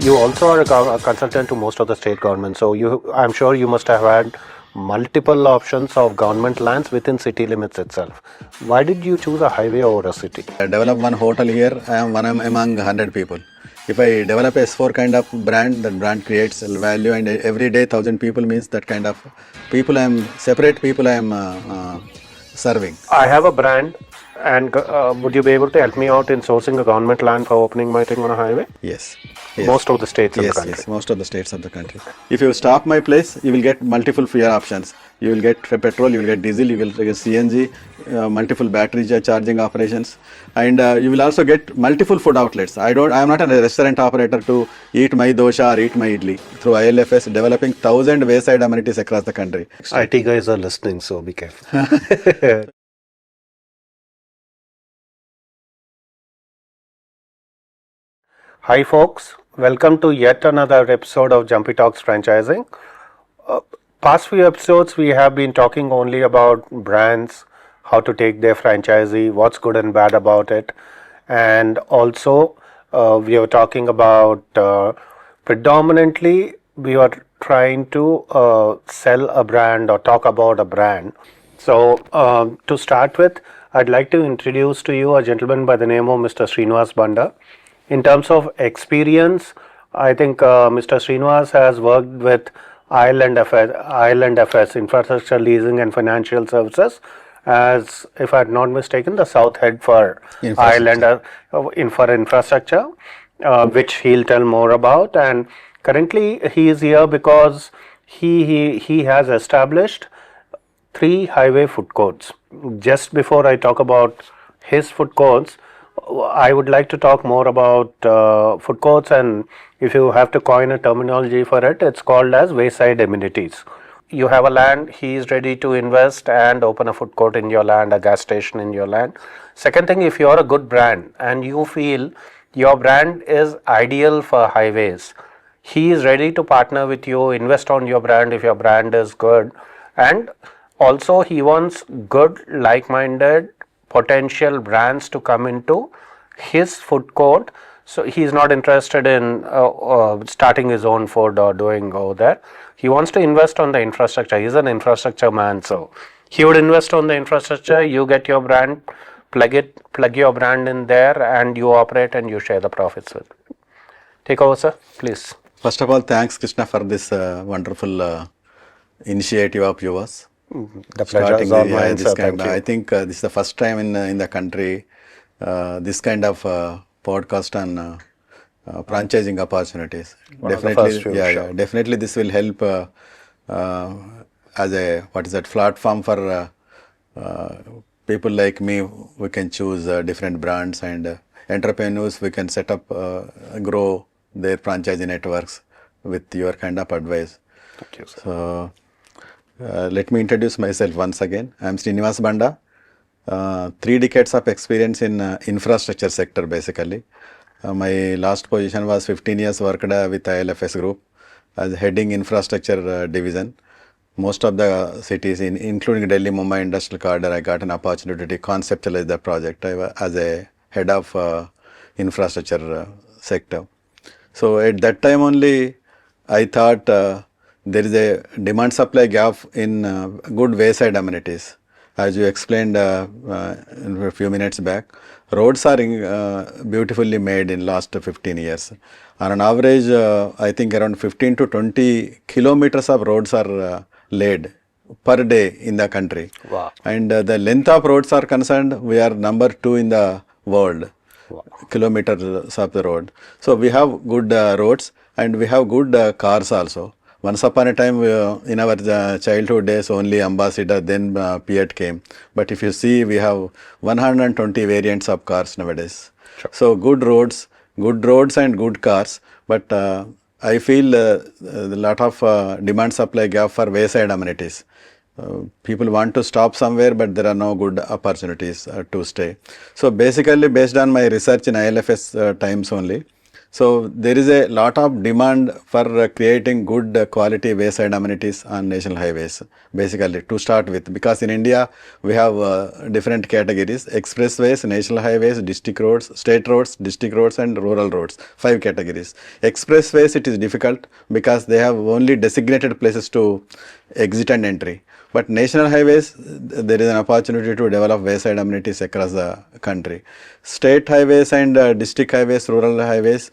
you also are a consultant to most of the state governments. So I'm sure you must have had multiple options of government lands within city limits itself. Why did you choose a highway over a city? I develop one hotel here, I am one among 100 people. If I develop a S4 kind of brand, that brand creates value, and every day 1,000 people means that kind of people separate people I am serving. I have a brand, and would you be able to help me out in sourcing a government land for opening my thing on a highway? Yes. Most of the states in the Yes, country. yes, most of the states of the country. If you stop my place, you will get multiple fuel options. You will get petrol, you will get diesel, you will get CNG, multiple battery charging operations, and you will also get multiple food outlets. I am not a restaurant operator to eat my dosha or eat my idli. Through ILFS, developing 1,000 wayside amenities across the country. IT guys are listening, so be careful. Hi folks, welcome to yet another episode of Jumpy Talks Franchising. Past few episodes we have been talking only about brands, how to take their franchisee, what's good and bad about it, and also we were talking about predominantly we were trying to sell a brand or talk about a brand. So to start with, I'd like to introduce to you a gentleman by the name of Mr. Srinivas Banda. In terms of experience, I think Mr. Srinivas has worked with Island FS, Infrastructure Leasing and Financial Services, as, if I'm not mistaken, the South Head for Island for infrastructure, which he'll tell more about. And currently, he is here because he has established 3 highway food courts. Just before I talk about his food courts, I would like to talk more about food courts, and if you have to coin a terminology for it, it's called as wayside amenities. You have a land, he is ready to invest and open a food court in your land, a gas station in your land. Second thing, if you're a good brand and you feel your brand is ideal for highways, he is ready to partner with you, invest on your brand if your brand is good, and also he wants good, like-minded potential brands to come into his food court. So he's not interested in starting his own food or doing over there. He wants to invest on the infrastructure. He's an infrastructure man, so he would invest on the infrastructure. You get your brand, plug your brand in there, and you operate and you share the profits with it. Take over, sir, please. First of all, thanks Krishna for this wonderful initiative of yours. The pleasure is all mine, sir. Thank you. I think this is the first time in the country this kind of podcast on franchising opportunities. Definitely, definitely this will help as a platform for people like me. We can choose different brands, and entrepreneurs we can set up, grow their franchising networks with your kind of advice. Thank you, sir. So, let me introduce myself once again. I am Srinivas Banda. 3 decades of experience in infrastructure sector basically. My last position was 15 years worked with ILFS group as heading infrastructure division. Most of the cities including Delhi, Mumbai industrial corridor, I got an opportunity to conceptualize the project as a head of infrastructure sector. So at that time only I thought there is a demand supply gap in good wayside amenities. As you explained in a few minutes back, roads are beautifully made in last 15 years. On an average, I think around 15 to 20 kilometers of roads are laid per day in the country. Wow. And the length of roads are concerned, we are number 2 in the world. Wow. Kilometers of the road. So we have good roads, and we have good cars also. Once upon a time in our childhood days only Ambassador, then Fiat came. But if you see, we have 120 variants of cars nowadays. Sure. So good roads and good cars. But I feel a lot of demand supply gap for wayside amenities. People want to stop somewhere, but there are no good opportunities to stay. So basically, based on my research in ILFS times only, So there is a lot of demand for creating good quality wayside amenities on national highways, basically to start with, because in India we have different categories: expressways, national highways, district roads, state roads, district roads, and rural roads. 5 categories. Expressways, it is difficult because they have only designated places to exit and entry. But national highways, there is an opportunity to develop wayside amenities across the country. State highways and district highways, rural highways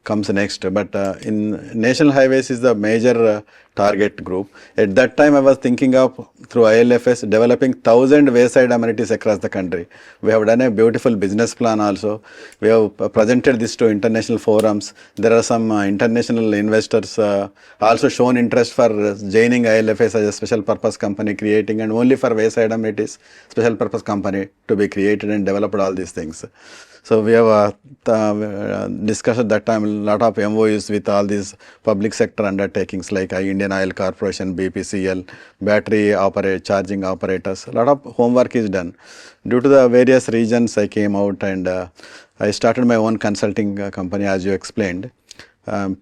comes next. But in national highways is the major target group. At that time, I was thinking of, through ILFS, developing 1,000 wayside amenities across the country. We have done a beautiful business plan also. We have presented this to international forums. There are some international investors also shown interest for joining ILFS as a special purpose company, creating and only for wayside amenities, special purpose company to be created and developed all these things. So we have discussed at that time a lot of MOUs with all these public sector undertakings like Indian Oil Corporation, BPCL, battery charging operators. A lot of homework is done. Due to the various regions, I came out and I started my own consulting company, as you explained.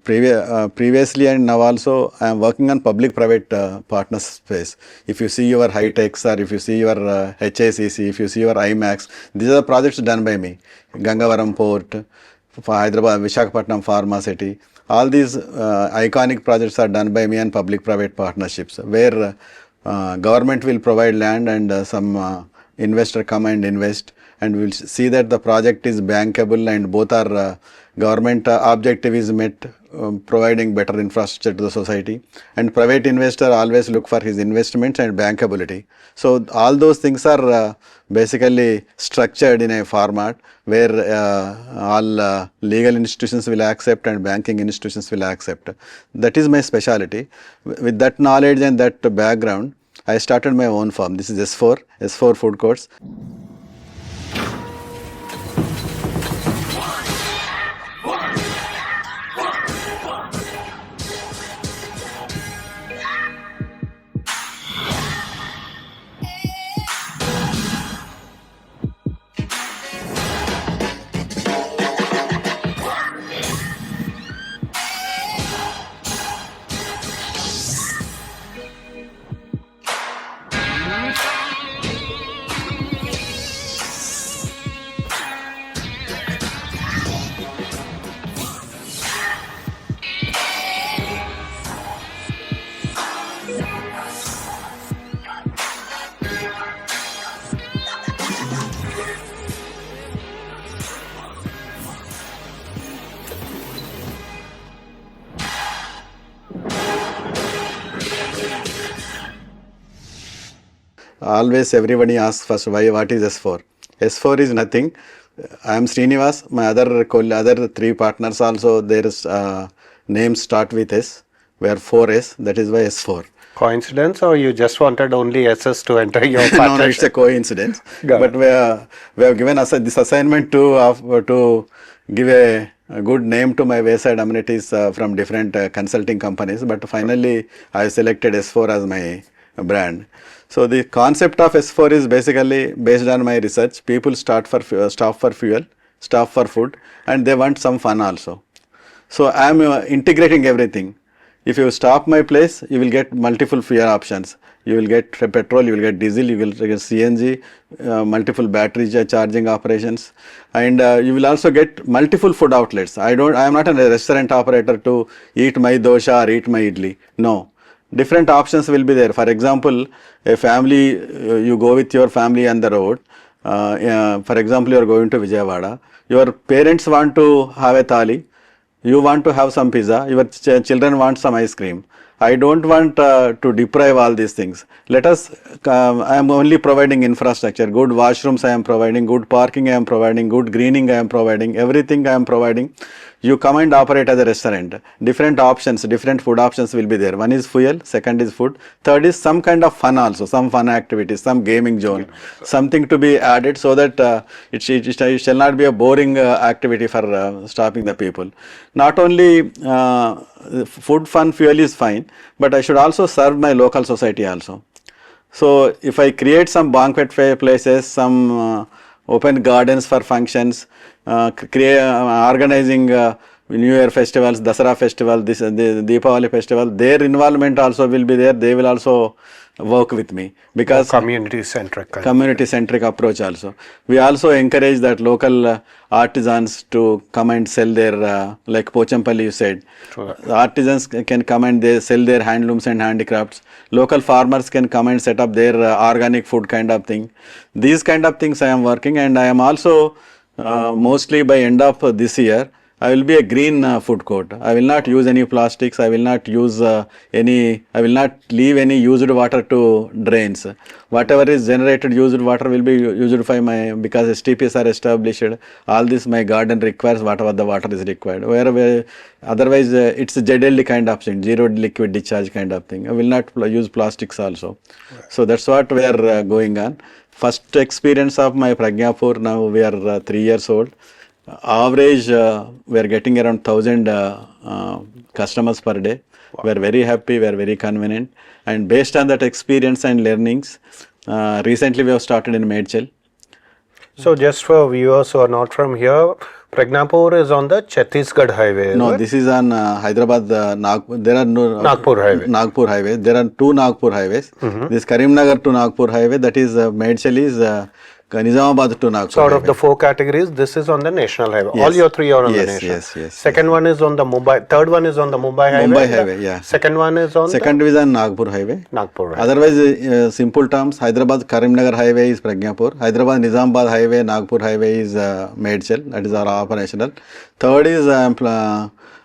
Previously and now also I am working on public-private partner space. If you see your high-techs or if you see your HACC, if you see your IMAX, these are the projects done by me. Gangavaram Port, Hyderabad, Visakhapatnam Pharma City, all these iconic projects are done by me and public-private partnerships where government will provide land and some investor come and invest, and we will see that the project is bankable and both are government objective is met, providing better infrastructure to the society, and private investor always look for his investments and bankability. So all those things are basically structured in a format where all legal institutions will accept and banking institutions will accept. That is my specialty. With that knowledge and that background, I started my own firm. This is S4 Food Courts. Always everybody asks first, why, what is S4? S4 is nothing. I am Srinivas. My other 3 partners also, their names start with S. We are 4S. That is why S4. Coincidence, or you just wanted only SS to enter your partnership? No, it's a coincidence. But we have given us this assignment to give a good name to my wayside amenities from different consulting companies. But finally, I selected S4 as my brand. So the concept of S4 is basically based on my research. People stop for fuel, stop for food, and they want some fun also. So I am integrating everything. If you stop my place, you will get multiple fuel options. You will get petrol, you will get diesel, you will get CNG, multiple battery charging operations, and you will also get multiple food outlets. I am not a restaurant operator to eat my dosha or eat my idli. No. Different options will be there. For example, a family, you go with your family on the road. For example, you are going to Vijayawada. Your parents want to have a thali. You want to have some pizza. Your children want some ice cream. I don't want to deprive all these things. I am only providing infrastructure. Good washrooms I am providing. Good parking I am providing. Good greening I am providing. Everything I am providing. You come and operate as a restaurant. Different options, different food options will be there. One is fuel, second is food, third is some kind of fun also, some fun activities, some gaming zone, something to be added so that it shall not be a boring activity for stopping the people. Not only food, fun, fuel is fine, but I should also serve my local society also. So if I create some banquet places, some open gardens for functions, organizing New Year festivals, Dasara festival, the Deepavali festival, their involvement also will be there. They will also work with me because community centric. Community centric approach also. We also encourage that local artisans to come and sell their, like Pochampalli you said, artisans can come and they sell their handlooms and handicrafts. Local farmers can come and set up their organic food kind of thing. These kind of things I am working, and I am also mostly by end of this year, I will be a green food court. I will not use any plastics. I will not use I will not leave any used water to drains. Whatever is generated used water will be used by because STPs are established. All this my garden requires whatever the water is required. Wherever otherwise it's a ZLD kind of thing, zero liquid discharge kind of thing. I will not use plastics also. So that's what we are going on. First experience of my Pragyapur, now we are 3 years old. Average, we are getting around 1,000 customers per day. Wow. We are very happy, we are very convenient. And based on that experience and learnings, recently we have started in Medchal. So just for viewers who are not from here, Pragnapur is on the Chhattisgarh highway. No, this is on Hyderabad, Nagpur. There are no Nagpur highway. Nagpur highway. There are two Nagpur highways. This Karimnagar to Nagpur highway, that is Medchal is Nizamabad to Nagpur. So out of the four categories, this is on the national highway. Yes. All your three are on the national. Yes. Second one is on the Mumbai. Third one is on the Mumbai highway. Mumbai highway, yeah. Second one is on Second is on Nagpur highway. Nagpur highway. Otherwise, simple terms, Hyderabad Karimnagar highway is Pragnapur. Hyderabad Nizamabad highway, Nagpur highway is Medchal. That is our operational. Third is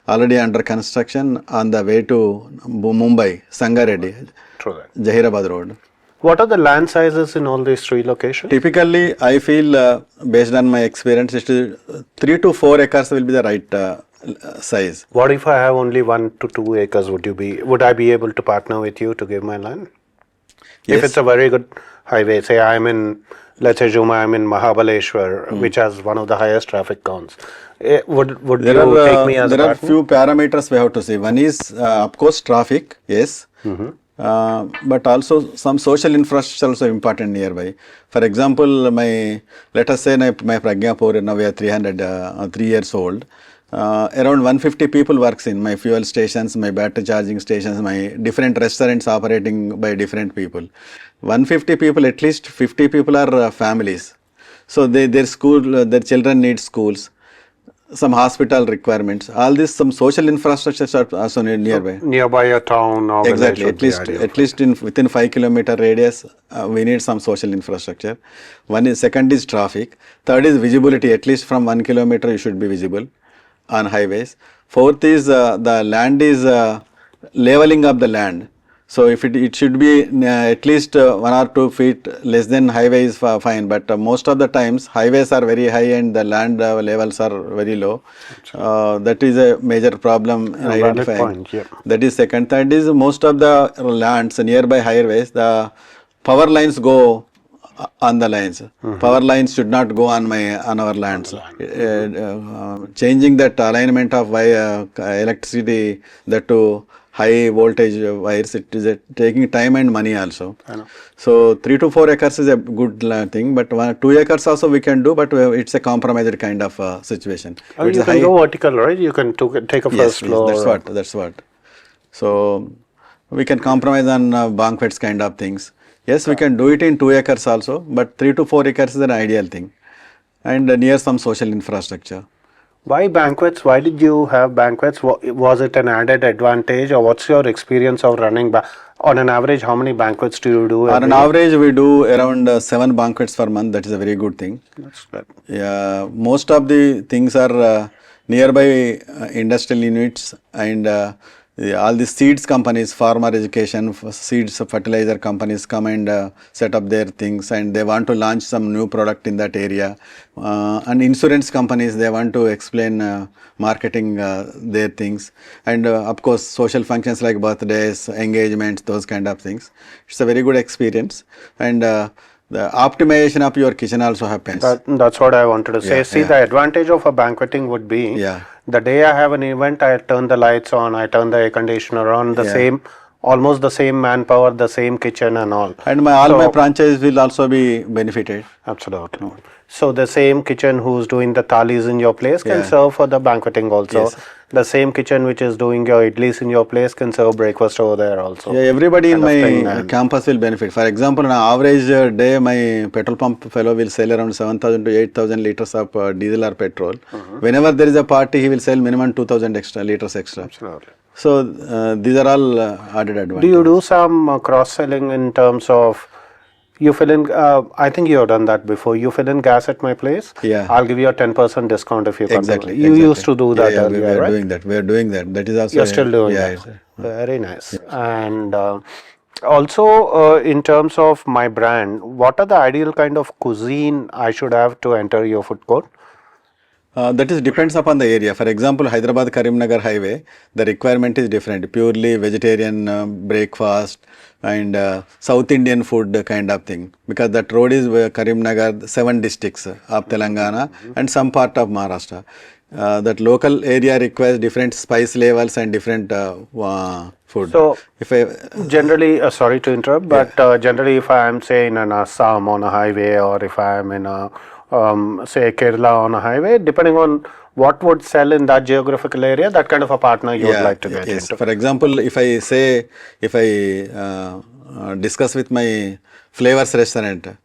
already under construction on the way to Mumbai, Sangareddy, Jahirabad road. What are the land sizes in all these three locations? Typically, I feel based on my experience, 3 to 4 acres will be the right size. What if I have only 1 to 2 acres? Would I be able to partner with you to give my land? Yes. If it's a very good highway, say let's assume I'm in Mahabaleshwar, which has one of the highest traffic counts. Would you take me as a partner? There are few parameters we have to see. One is, of course, traffic, yes. But also some social infrastructure also important nearby. For example, let us say my Pragyapur, now we are 3 years old. Around 150 people works in my fuel stations, my battery charging stations, my different restaurants operating by different people. 150 people, at least 50 people are families. So their children need schools. Some hospital requirements, all this, some social infrastructure are also nearby. So nearby a town or exactly, at least within 5 kilometer radius, we need some social infrastructure. Second is traffic. Third is visibility. At least from 1 kilometer you should be visible on highways. Fourth is the land is leveling up the land. So if it should be at least 1 or 2 feet less than highway is fine, but most of the times highways are very high and the land levels are very low. That is a major problem in identifying. Point, yeah. That is second. Third is most of the lands nearby highways, the power lines go on the lines. Power lines should not go on our lands. Changing that alignment of electricity, that to high voltage wires, it is taking time and money also. So 3 to 4 acres is a good thing, but 2 acres also we can do, but it's a compromised kind of situation. You can go vertical, right? You can take a first floor. Yes, that's what. So we can compromise on banquets kind of things. Yes, we can do it in 2 acres also, but 3 to 4 acres is an ideal thing. And near some social infrastructure. Why banquets? Why did you have banquets? Was it an added advantage, or what's your experience of running? On an average, how many banquets do you do? On an average, we do around 7 banquets per month. That is a very good thing. That's good. Yeah, most of the things are nearby industrial units and all the seeds companies, farmer education, seeds fertilizer companies come and set up their things, and they want to launch some new product in that area. And insurance companies, they want to explain marketing their things. And of course, social functions like birthdays, engagements, those kind of things. It's a very good experience. And the optimization of your kitchen also happens. That's what I wanted to say. Yeah, See, the advantage of a banqueting would be the day I have an event, I turn the lights on, I turn the air conditioner on, the same almost the same manpower, the same kitchen and all. And all my So- franchise will also be benefited. Absolutely. So the same kitchen who's doing the thalis in your place can Yeah. serve for the banqueting also. Yes. The same kitchen which is doing your idlis in your place can serve breakfast over there also. Yeah, everybody in kind of thing, my and- campus will benefit. For example, on an average day, my petrol pump fellow will sell around 7,000 to 8,000 liters of diesel or petrol. Whenever there is a party, he will sell minimum 2,000 extra liters extra. Absolutely. So these are all added Do advantages. you do some cross-selling in terms of you fill in? I think you have done that before. You fill in gas at my place. Yeah. I'll give you a 10% discount if you come. Exactly. You used to do that yeah, earlier, we are right? doing that. We are doing that. That is also. You're still doing yeah, that. Very nice. And also, in terms of my brand, what are the ideal kind of cuisine I should have to enter your food court? That is depends upon the area. For example, Hyderabad Karimnagar highway, the requirement is different. Purely vegetarian breakfast and South Indian food kind of thing. Because that road is Karimnagar, 7 districts of Telangana and some part of Maharashtra. That local area requires different spice levels and different food. So, if I generally, sorry to interrupt, but generally, if I am say in an Assam on a highway, or if I am in a say Kerala on a highway, depending on what would sell in that geographical area, that kind of a partner you would like to get yes. into. For example, if I discuss with my flavors restaurant in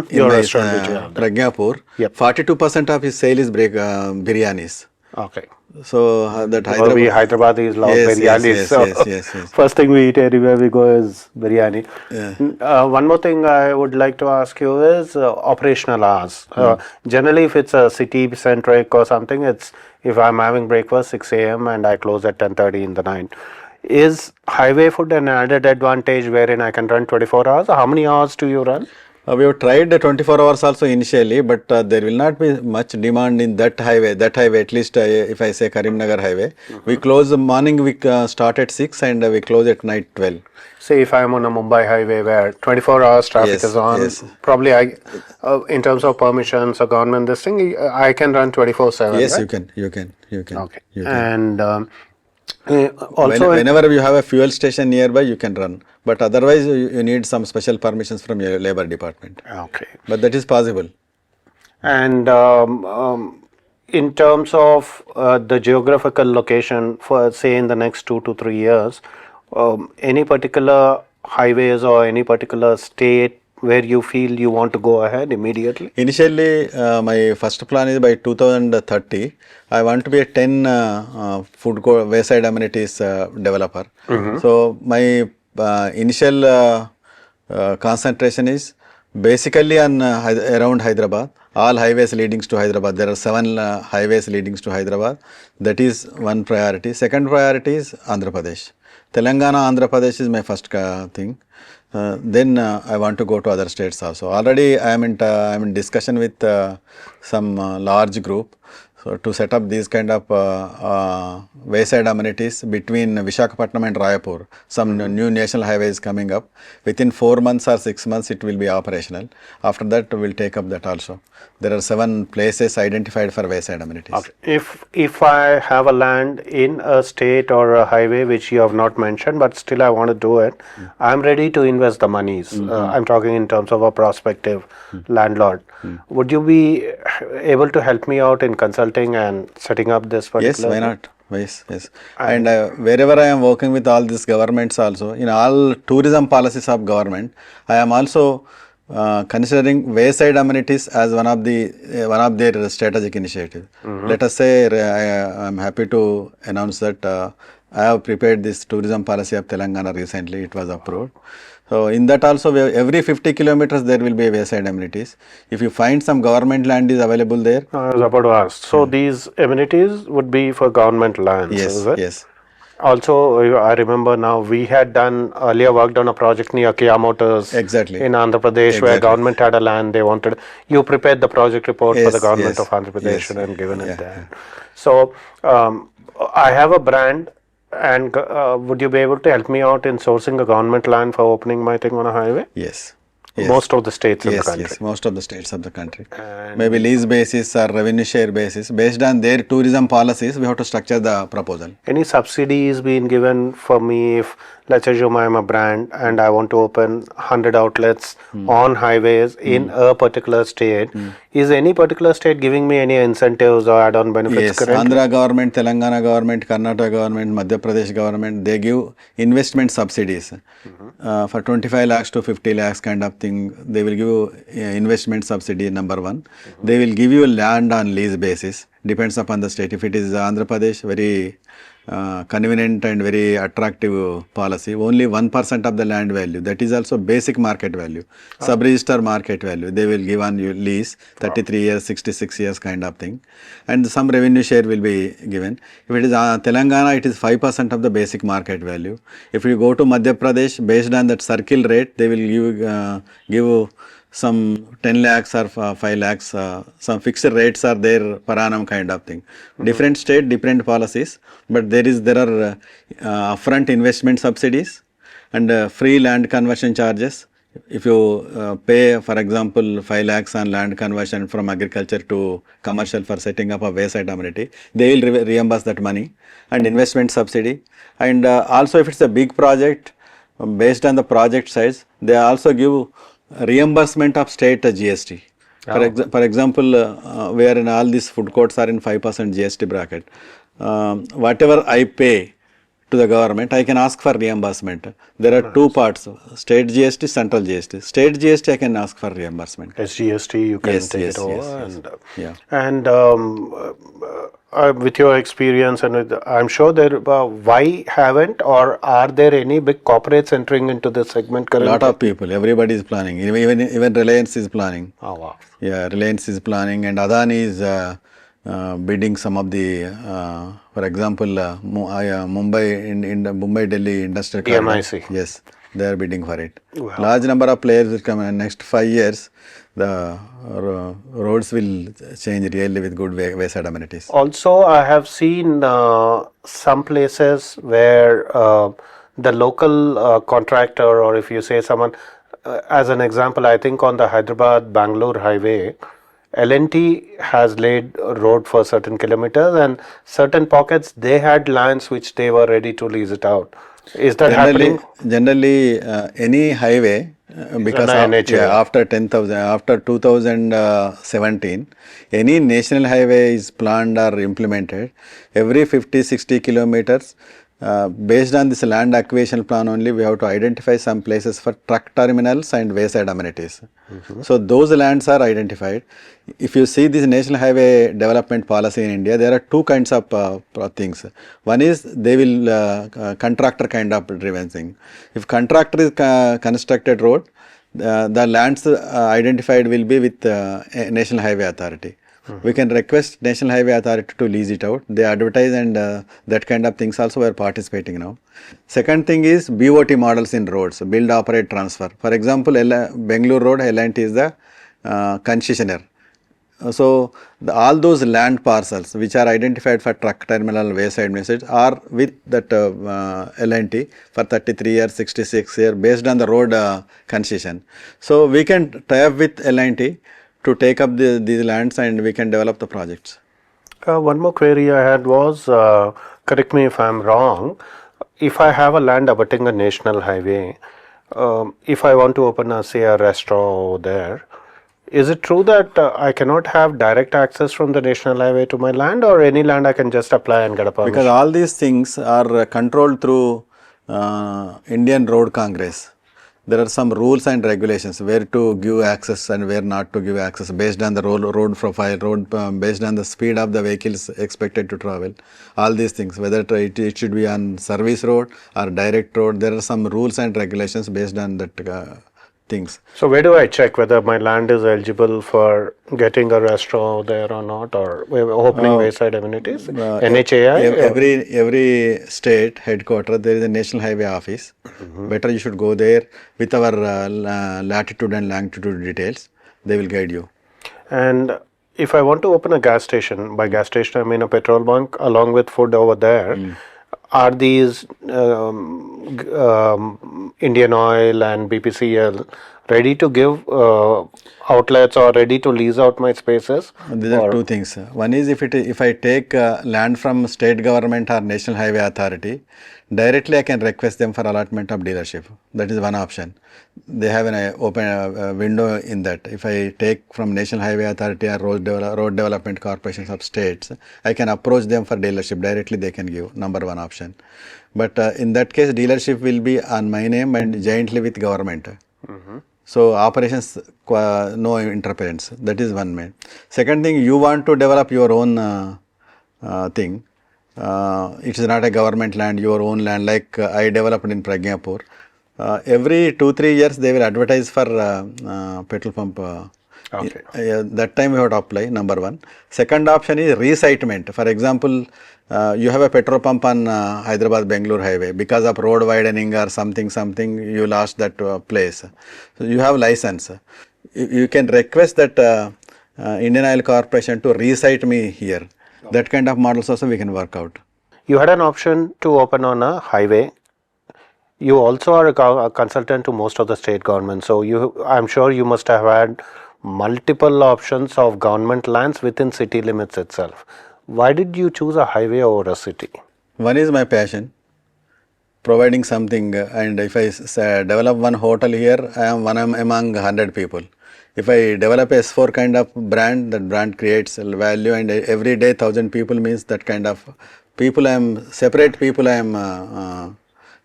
Your my restaurant which you have there. Pragyapur, Yep. 42% of his sale is biryanis. Okay. So that Well, we Hyderabadis love Yes, yes, biryani, yes, so yes. first thing we eat everywhere we go is biryani. One more thing I would like to ask you is operational hours. Generally, if it's a city centric or something, it's if I'm having breakfast 6 a.m. and I close at 10:30 in the night. Is highway food an added advantage wherein I can run 24 hours? How many hours do you run? we have tried the 24 hours also initially, but there will not be much demand in that highway. That highway, at least if I say Karimnagar highway, we close the morning, we start at 6 and we close at night 12. Say if I'm on a Mumbai highway where 24 hours traffic Yes, is on, yes. probably in terms of permissions or government this thing, I can run 24/7. Yes, right? you can. Okay. You can. And also, Whenever you have a fuel station nearby, you can run. But otherwise, you need some special permissions from your labor department. okay. But that is possible. And in terms of the geographical location for say in the next 2 to 3 years, any particular highways or any particular state where you feel you want to go ahead immediately? Initially, my first plan is by 2030, I want to be a 10 food court wayside amenities developer. So my initial concentration is basically on around Hyderabad. All highways leading to Hyderabad. There are 7 highways leading to Hyderabad. That is one priority. Second priority is Andhra Pradesh. Telangana, Andhra Pradesh is my first thing. Then I want to go to other states also. Already I am in discussion with some large group. So to set up these kind of wayside amenities between Visakhapatnam and Rayapur, some new national highway is coming up. Within 4 months or 6 months, it will be operational. After that, we'll take up that also. There are 7 places identified for wayside amenities. Okay. If I have a land in a state or a highway which you have not mentioned, but still I want to do it, I'm ready to invest the monies. I'm talking in terms of a prospective landlord. Would you be able to help me out in consulting and setting up this particular? Yes, why not? Yes. And wherever I am working with all these governments also, in all tourism policies of government, I am also considering wayside amenities as one of their strategic initiatives. Let us say I am happy to announce that I have prepared this tourism policy of Telangana recently. It was approved. So in that also, every 50 kilometers there will be wayside amenities. If you find some government land is available there. I was about to ask. So these amenities would be for government lands, is it? Yes. Also, I remember now we had done earlier worked on a project near Kia Motors Exactly. in Andhra Pradesh where Exactly. government had a land they wanted. You prepared the project report for the Yes, government yes, of Andhra Pradesh yes, and given it yeah, there. So I have a brand, and would you be able to help me out in sourcing a government land for opening my thing on a highway? Yes. Yes. most of the states in the Yes, country. yes, most of the states of the country. And Maybe lease basis or revenue share basis. Based on their tourism policies, we have to structure the proposal. any subsidies being given for me if, let's assume I'm a brand and I want to open 100 outlets on highways in a particular state. Is any particular state giving me any incentives or add-on benefits Yes, currently? Andhra government, Telangana government, Karnataka government, Madhya Pradesh government, they give investment subsidies for 25 lakhs to 50 lakhs kind of thing. They will give you investment subsidy, number one. They will give you land on lease basis, depends upon the state. If it is Andhra Pradesh, very convenient and very attractive policy. Only 1% of the land value, that is also basic market value, sub-register market value. They will give on you lease, 33 years, 66 years kind of thing. And some revenue share will be given. If it is Telangana, it is 5% of the basic market value. If you go to Madhya Pradesh, based on that circle rate, they will give some 10 lakhs or 5 lakhs, some fixed rates are there per annum kind of thing. Different state, different policies, but there are upfront investment subsidies and free land conversion charges. If you pay, for example, 5 lakhs on land conversion from agriculture to commercial for setting up a wayside amenity, they will reimburse that money, and investment subsidy. And also if it's a big project, based on the project size, they also give reimbursement of state GST. For example, where in all these food courts are in 5% GST bracket, whatever I pay to the government, I can ask for reimbursement. There are two parts, state GST, central GST. State GST I can ask for reimbursement. SGST, you can Yes, take yes, it over. yes, yes. And Yeah. and with your experience, and I'm sure there, why haven't or are there any big corporates entering into this segment currently? Lot of people, everybody is planning. Even Reliance is planning. Oh, wow. Yeah, Reliance is planning, and Adani is bidding some of the, for example, Mumbai Delhi Industrial Corridor. DMIC. Yes, they are bidding for it. Wow. Large number of players will come in next 5 years. The roads will change really with good wayside amenities. Also, I have seen some places where the local contractor, or if you say someone, as an example, I think on the Hyderabad-Bangalore highway, L&T has laid a road for certain kilometers, and certain pockets they had lands which they were ready to lease it out. Is that happening? Generally, any highway, because after 2017, any national highway is planned or implemented, every 50-60 kilometers, based on this land acquisition plan only, we have to identify some places for truck terminals and wayside amenities. So those lands are identified. If you see this national highway development policy in India, there are two kinds of things. One is they will contractor kind of driven thing. If contractor is constructed road, the lands identified will be with National Highway Authority. We can request National Highway Authority to lease it out. They advertise, and that kind of things also we are participating now. Second thing is BOT models in roads, build, operate, transfer. For example, Bangalore Road, L&T is the concessionaire. So all those land parcels which are identified for truck terminal, wayside message are with that L&T for 33 years, 66 years based on the road concession. So we can tie up with L&T to take up these lands, and we can develop the projects. One more query I had was, correct me if I'm wrong, if I have a land abutting a national highway, if I want to open say a restaurant over there, is it true that I cannot have direct access from the national highway to my land, or any land I can just apply and get a permission? Because all these things are controlled through Indian Road Congress. There are some rules and regulations where to give access and where not to give access based on the road profile, based on the speed of the vehicles expected to travel. All these things, whether it should be on service road or direct road, there are some rules and regulations based on that things. So where do I check whether my land is eligible for getting a restaurant there or not, or opening wayside amenities? NHAI? Every state headquarters, there is a National Highway Office. Better you should go there with our latitude and longitude details. They will guide you. And if I want to open a gas station, by gas station I mean a petrol bunk along with food over there, are these Indian Oil and BPCL, ready to give outlets or ready to lease out my spaces? These are two things. One is if I take land from state government or National Highway Authority, directly I can request them for allotment of dealership. That is one option. They have an open window in that. If I take from National Highway Authority or road development corporations of states, I can approach them for dealership. Directly they can give, number one option. But in that case, dealership will be on my name and jointly with government. So operations, no interference. That is one main. Second thing, you want to develop your own thing. It is not a government land, your own land. Like I developed in Pragyapur. Every 2-3 years they will advertise for petrol pump. Okay. That time we have to apply, number one. Second option is resitement. For example, you have a petrol pump on Hyderabad Bangalore highway. Because of road widening or something, you lost that place. So you have license. You can request that Indian Oil Corporation to resite me here. That kind of models also we can work out. You had an option to open on a highway. You also are a consultant to most of the state governments. So I'm sure you must have had multiple options of government lands within city limits itself. Why did you choose a highway over a city? One is my passion, providing something, and if I develop one hotel here, I am one among 100 people. If I develop a S4 kind of brand, that brand creates value, and every day 1,000 people means that kind of people separate people I am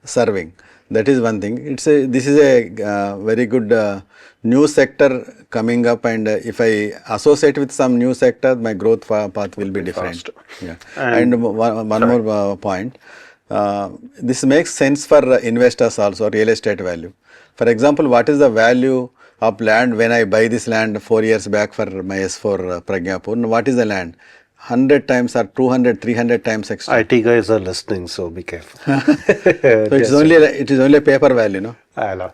serving. That is one thing. This is a very good new sector coming up, and if I associate with some new sector, my growth path will be different. Yeah. And one more point. This makes sense for investors also, real estate value. For example, what is the value of land when I buy this land 4 years back for my S4 Pragyapur? What is the land? 100 times or 200, 300 times extra. IT guys are listening, so be careful. So it is only a paper value, no? I know.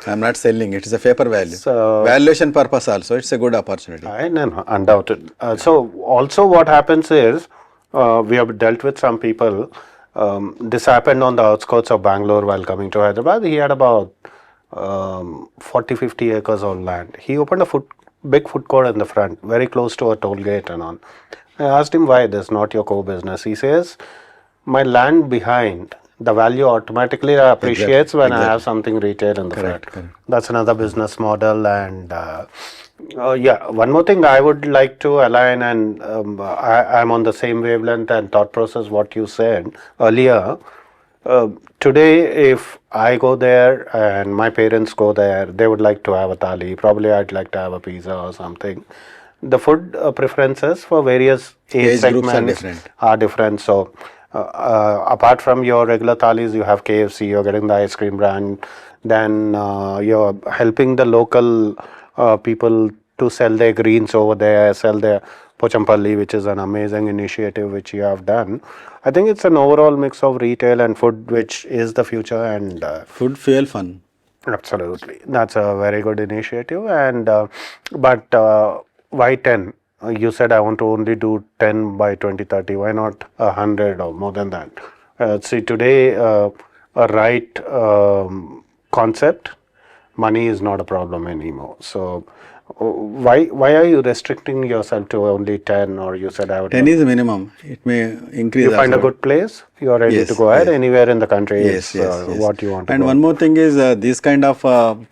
I'm not selling, it is a paper value. So, valuation purpose also, it's a good opportunity. No, undoubted. So also what happens is, we have dealt with some people, this happened on the outskirts of Bangalore while coming to Hyderabad. He had about 40-50 acres of land. He opened a big food court in the front, very close to a toll gate and on. I asked him why this is not your core business. He says, my land behind, the value automatically appreciates when I have something retail in the front. Correct. That's another business model. And one more thing I would like to align, and I'm on the same wavelength and thought process what you said earlier. Today, if I go there and my parents go there, they would like to have a thali. Probably I'd like to have a pizza or something. The food preferences for various age segments are different. So, apart from your regular thalis, you have KFC, you're getting the ice cream brand. Then you're helping the local people to sell their greens over there, sell their Pochampalli, which is an amazing initiative which you have done. I think it's an overall mix of retail and food, which is the future. And food, fuel, fun. Absolutely, that's a very good initiative. And but why 10? You said I want to only do 10 by 2030. Why not 100 or more than that? See, today a right concept, money is not a problem anymore. So why are you restricting yourself to only 10? Or you said I would 10 is minimum. It may increase. You find a good place, you are ready to go ahead anywhere in the country. Yes. What you want to and go. One more thing is these kind of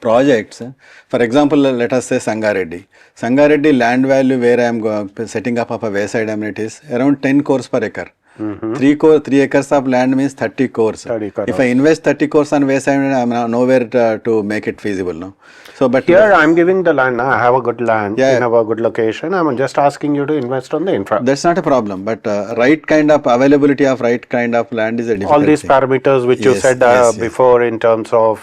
projects. For example, let us say Sangareddy. Sangareddy land value where I am setting up of a wayside amenities around 10 crores per acre. 3 acres of land means 30 crores. If I invest 30 crores on wayside, I am nowhere to make it feasible. No. So, but here I am giving the land. I have a good land in a good location. I am just asking you to invest on the infra. That's not a problem. But right kind of availability of right kind of land is a difficult all these thing. Parameters which you said before in terms of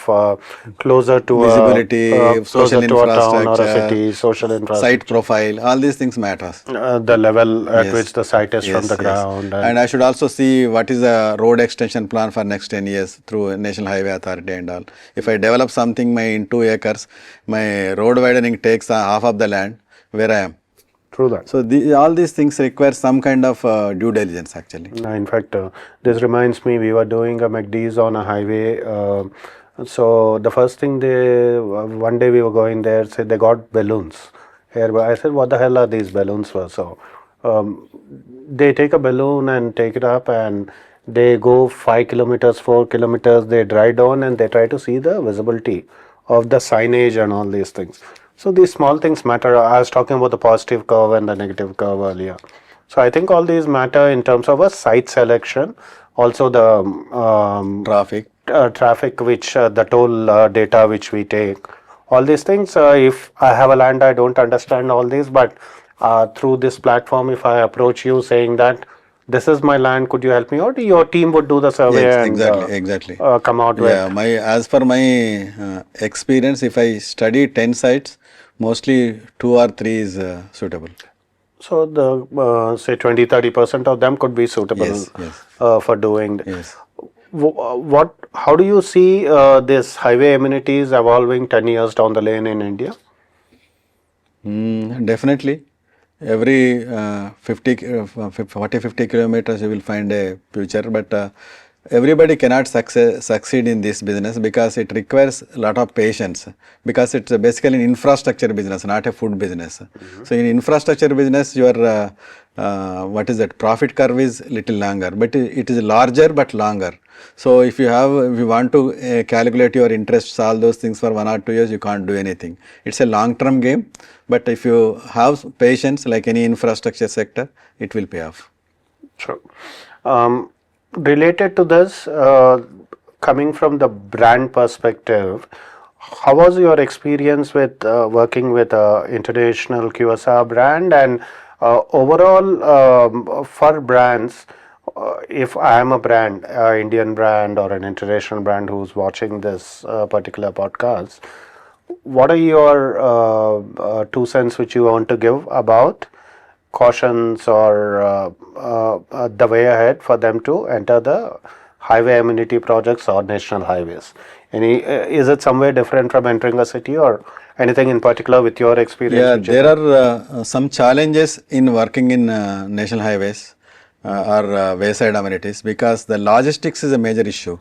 closer to visibility, social to a town infrastructure, or a city, social infrastructure, site profile, all these things matters. The level at which the site is from the ground. And I should also see what is the road extension plan for next 10 years through National Highway Authority and all. If I develop something in 2 acres, my road widening takes half of the land where I am. True that. So all these things require some kind of due diligence actually. In fact, this reminds me, we were doing a McD's on a highway So the first thing one day we were going there, said they got balloons here. I said, what the hell are these balloons for? So um, they take a balloon and take it up and they go 5 kilometers, 4 kilometers, they drive down and they try to see the visibility of the signage and all these things. So these small things matter. I was talking about the positive curve and the negative curve earlier. So I think all these matter in terms of a site selection, also the Traffic. traffic, which the toll data which we take, all these things. If I have a land, I don't understand all these, but through this platform, if I approach you saying that this is my land, could you help me out? Your team would do the survey and Exactly. come out with. Yeah, as per my experience, if I study 10 sites, mostly 2 or 3 is suitable. So the say 20-30% of them could be suitable Yes. for doing. Yes. What? How do you see this highway amenities evolving 10 years down the lane in India? Definitely. Every 50 kilometers you will find a future, but everybody cannot succeed in this business because it requires a lot of patience, because it's basically an infrastructure business, not a food business. So in infrastructure business, your what is that, profit curve is little longer, but it is larger but longer. So if you want to calculate your interests, all those things for 1 or 2 years, you can't do anything. It's a long-term game, but if you have patience, like any infrastructure sector, it will pay off. True. Related to this, coming from the brand perspective, how was your experience with working with international QSR brand and overall for brands? If I am a brand, Indian brand or an international brand who's watching this particular podcast, what are your 2 cents which you want to give about cautions or the way ahead for them to enter the highway amenity projects or national highways? Is it somewhere different from entering a city or anything in particular with your experience? Yeah, Which you there think? are some challenges in working in national highways or wayside amenities, because the logistics is a major issue.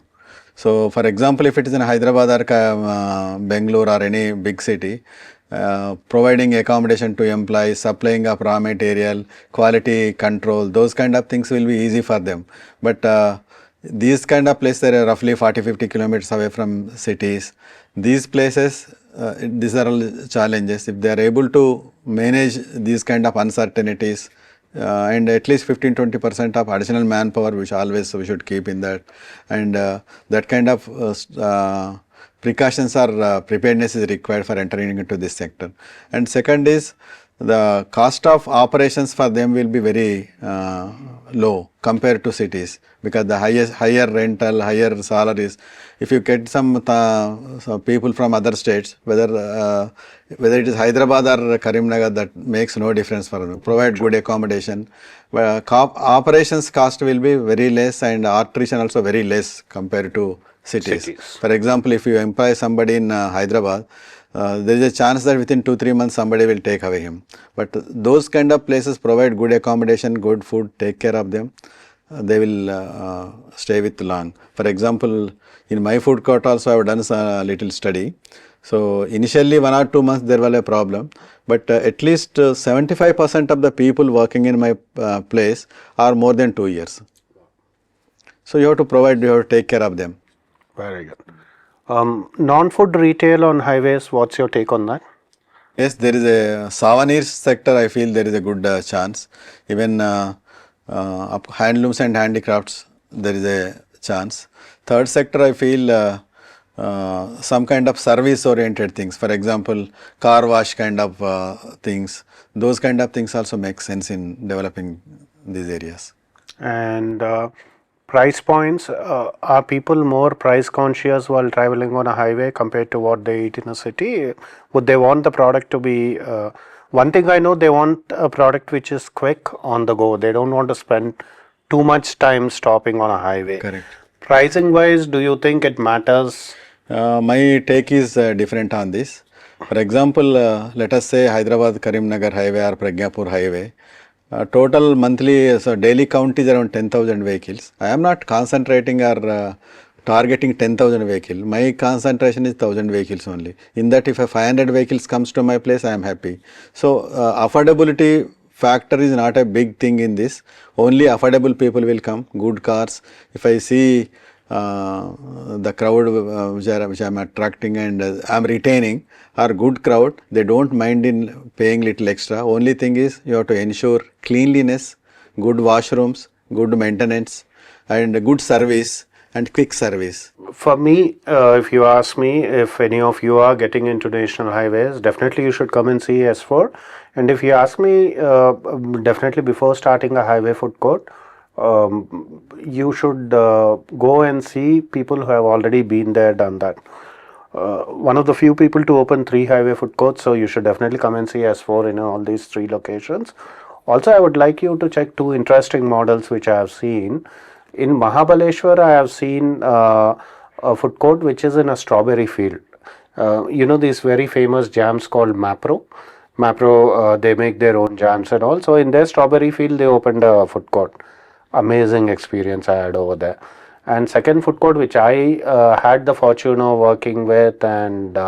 So, for example, if it is in Hyderabad or Bangalore or any big city, providing accommodation to employees, supplying of raw material, quality control, those kind of things will be easy for them. But these kind of places are roughly 40-50 kilometers away from cities. These places, these are all challenges. If they are able to manage these kind of uncertainties, and at least 15-20% of additional manpower, which always we should keep in that, and that kind of precautions or preparedness is required for entering into this sector. And second is, the cost of operations for them will be very low compared to cities, because the higher rental, higher salaries. If you get some people from other states, whether it is Hyderabad or Karimnagar, that makes no difference for them. Provide good accommodation. Operations cost will be very less, and attrition also very less compared to cities. For example, if you employ somebody in Hyderabad, there is a chance that within 2-3 months somebody will take away him. But those kind of places provide good accommodation, good food, take care of them. They will stay with long. For example, in my food court also I have done a little study. So initially 1 or 2 months there was a problem, but at least 75% of the people working in my place are more than 2 years. So you have to take care of them. Very good. Non-food retail on highways, what's your take on that? Yes, there is a souvenirs sector. I feel there is a good chance. Even handlooms and handicrafts, there is a chance. Third sector, I feel some kind of service-oriented things. For example, car wash kind of things. Those kind of things also make sense in developing these areas. And price points, are people more price conscious while traveling on a highway compared to what they eat in a city? Would they want the product to be one thing I know, they want a product which is quick on the go. They don't want to spend too much time stopping on a highway. Correct. Pricing wise, do you think it matters? My take is different on this. For example, let us say Hyderabad Karimnagar highway or Pragyapur highway. Total monthly, so daily count is around 10,000 vehicles. I am not concentrating or targeting 10,000 vehicles. My concentration is 1,000 vehicles only. In that, if a 500 vehicles comes to my place, I am happy. So affordability factor is not a big thing in this. Only affordable people will come, good cars. If I see the crowd which I am attracting and I am retaining are good crowd, they don't mind in paying little extra. Only thing is you have to ensure cleanliness, good washrooms, good maintenance and good service and quick service. For me, if you ask me, if any of you are getting into national highways, definitely you should come and see S4. And if you ask me, definitely before starting a highway food court, you should go and see people who have already been there, done that. One of the few people to open 3 highway food courts, so you should definitely come and see S4 in all these 3 locations. Also, I would like you to check 2 interesting models which I have seen. In Mahabaleshwar, I have seen a food court which is in a strawberry field. These very famous jams called Mapro. Mapro, they make their own jams and all. So in their strawberry field, they opened a food court. Amazing experience I had over there. And second food court which I had the fortune of working with, and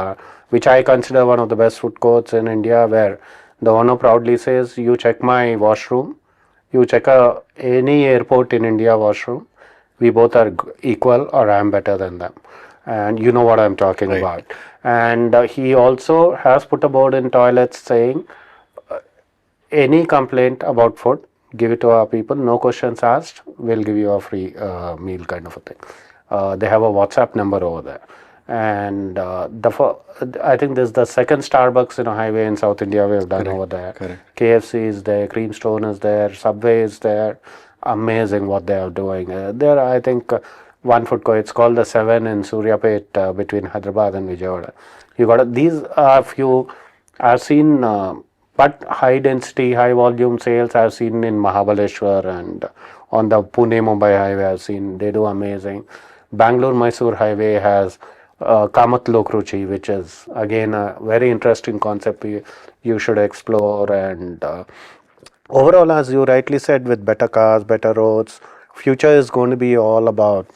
which I consider one of the best food courts in India, where the owner proudly says, you check my washroom, you check any airport in India washroom, we both are equal or I am better than them. And you know what I'm talking Right. about. And he also has put a board in toilets saying, any complaint about food, give it to our people, no questions asked, we'll give you a free meal kind of a thing. They have a WhatsApp number over there. And I think this is the second Starbucks in a highway in South India we have done over there. Correct. KFC is there, Creamstone is there, Subway is there. Amazing what they are doing. There, I think, one food court, it's called the 7 in Suryapet between Hyderabad and Vijayawada. You got these are few. I've seen, but high density, high volume sales I've seen in Mahabaleshwar and on the Pune Mumbai highway. I've seen they do amazing. Bangalore Mysore highway has Kamat Lokruchi, which is again a very interesting concept you should explore. And overall, as you rightly said, with better cars, better roads, future is going to be all about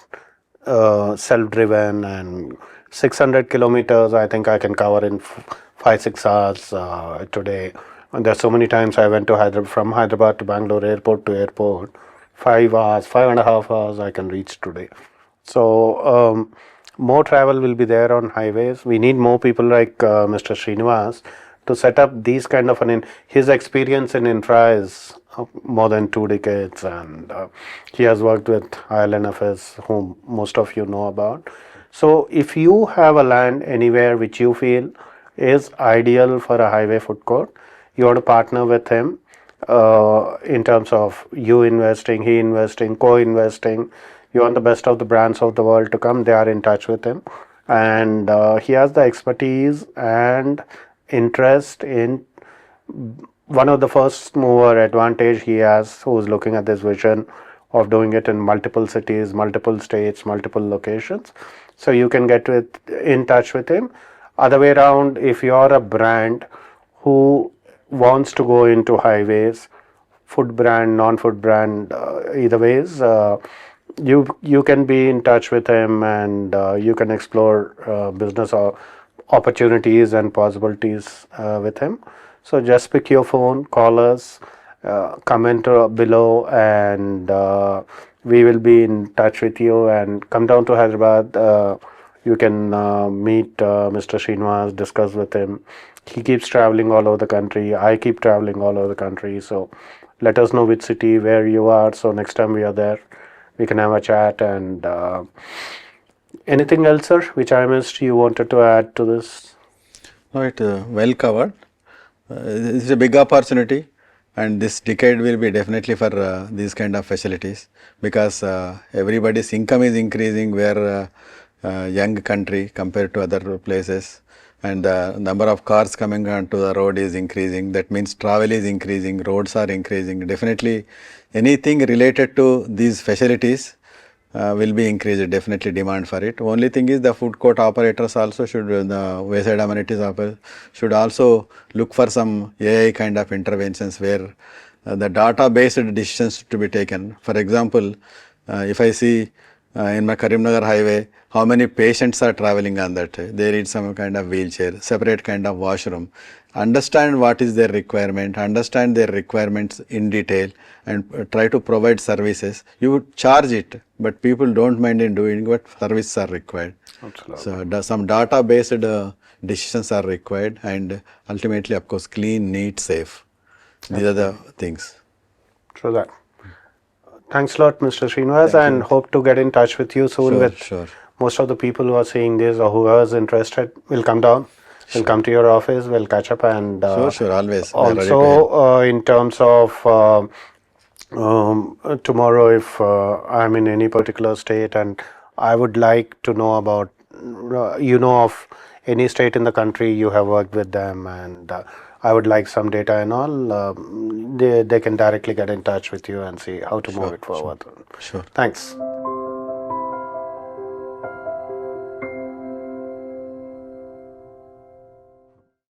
self-driven, and 600 kilometers I think I can cover in 5-6 hours today. And there's so many times I went to from Hyderabad to Bangalore, airport to airport, 5 hours, 5.5 hours I can reach today. So more travel will be there on highways. We need more people like Mr. Srinivas to set up these kind of his experience in infra is more than 2 decades, and he has worked with ILNFS, whom most of you know about. So if you have a land anywhere which you feel is ideal for a highway food court, you want to partner with him in terms of you investing, he investing, co-investing. You want the best of the brands of the world to come, they are in touch with him. And he has the expertise and interest in one of the first mover advantage he has, who's looking at this vision of doing it in multiple cities, multiple states, multiple locations. So you can get in touch with him. Other way around, if you're a brand who wants to go into highways, food brand, non-food brand, either ways, you can be in touch with him, and you can explore business opportunities and possibilities with him. So just pick your phone, call us, comment below, and we will be in touch with you. And come down to Hyderabad. You can meet Mr. Srinivas, discuss with him. He keeps traveling all over the country. I keep traveling all over the country. So let us know which city, where you are. So next time we are there, we can have a chat. And anything else, sir, which I missed you wanted to add to this? No, it well covered. It's a big opportunity, and this decade will be definitely for these kind of facilities, because everybody's income is increasing. We are a young country compared to other places, and the number of cars coming onto the road is increasing. That means travel is increasing, roads are increasing. Definitely anything related to these facilities will be increased, definitely demand for it. Only thing is the food court operators also should, the wayside amenities operators should also look for some AI kind of interventions where the data based decisions to be taken. For example, if I see in my Karimnagar highway, how many patients are traveling on that? They need some kind of wheelchair, separate kind of washroom. Understand what is their requirement, understand their requirements in detail, and try to provide services. You would charge it, but people don't mind in doing what services are required. Absolutely. So some data-based decisions are required, and ultimately, of course, clean, neat, safe. These are the things. True that. Thanks a lot, Mr. Srinivas, Thank and you. hope to get in touch with you soon. Sure, With sure. most of the people who are seeing this or who are interested, will come down. We'll Sure. come to your office. We'll catch up, and Sure, always. We are ready to also help. in terms of tomorrow, if I'm in any particular state and I would like to know about, of any state in the country you have worked with them, and I would like some data and all, they can directly get in touch with you and see how to move Sure, it sure, forward. sure. Thanks.